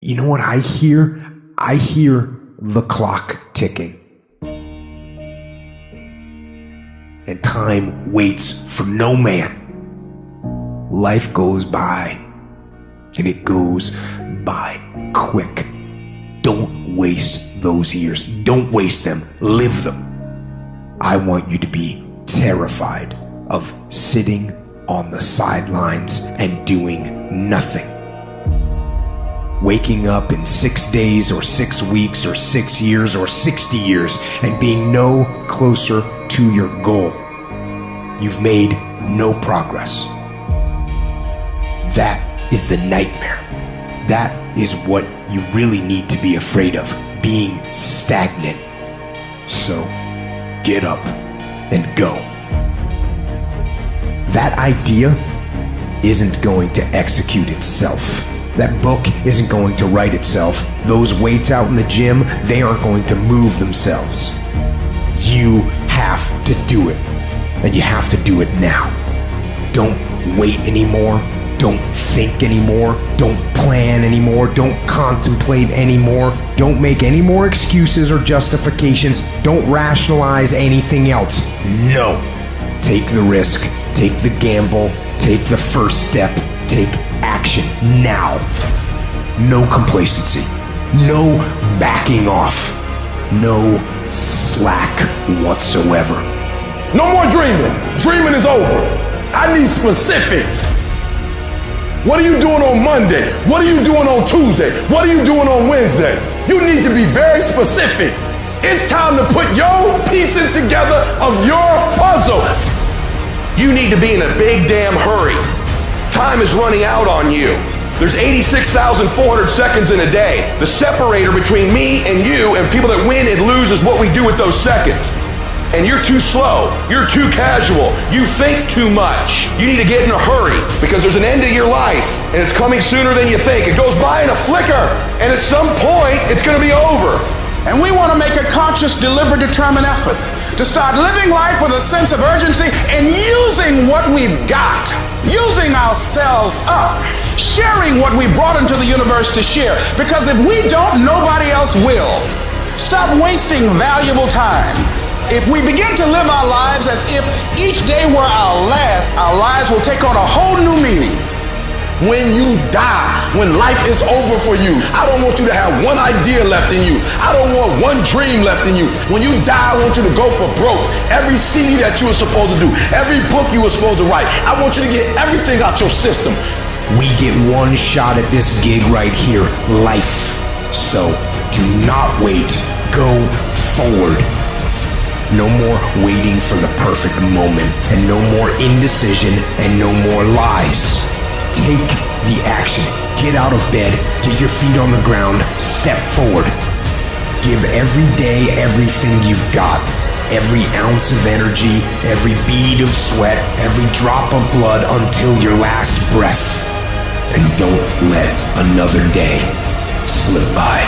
You know what I hear? I hear the clock ticking. And time waits for no man. Life goes by, and it goes by quick. Don't waste those years. Don't waste them. Live them. I want you to be terrified of sitting on the sidelines and doing nothing. Waking up in 6 days or 6 weeks or 6 years or 60 years and being no closer to your goal. You've made no progress. That is the nightmare. That is what you really need to be afraid of, being stagnant. So, get up and go. That idea isn't going to execute itself. That book isn't going to write itself. Those weights out in the gym, they aren't going to move themselves. You have to do it, and you have to do it now. Don't wait anymore. Don't think anymore. Don't plan anymore. Don't contemplate anymore. Don't make any more excuses or justifications. Don't rationalize anything else. No. Take the risk. Take the gamble. Take the first step. Take action now. No complacency. No backing off. No slack whatsoever. No more dreaming. Dreaming is over. I need specifics. What are you doing on Monday? What are you doing on Tuesday? What are you doing on Wednesday? You need to be very specific. It's time to put your pieces together of your puzzle. You need to be in a big damn hurry. Time is running out on you. There's 86,400 seconds in a day. The separator between me and you and people that win and lose is what we do with those seconds. And you're too slow, you're too casual, you think too much. You need to get in a hurry because there's an end to your life and it's coming sooner than you think. It goes by in a flicker and at some point it's gonna be over. And we want to make a conscious, deliberate, determined effort to start living life with a sense of urgency and using what we've got, using ourselves up, sharing what we brought into the universe to share. Because if we don't, nobody else will. Stop wasting valuable time. If we begin to live our lives as if each day were our last, our lives will take on a whole new meaning. When you die, when life is over for you, I don't want you to have one idea left in you. I don't want one dream left in you. When you die, I want you to go for broke. Every CD that you were supposed to do, every book you were supposed to write, I want you to get everything out your system. We get one shot at this gig right here, life. So do not wait, go forward. No more waiting for the perfect moment, and no more indecision, and no more lies. Take the action. Get out of bed, get your feet on the ground, step forward. Give every day everything you've got. Every ounce of energy, every bead of sweat, every drop of blood until your last breath. And don't let another day slip by.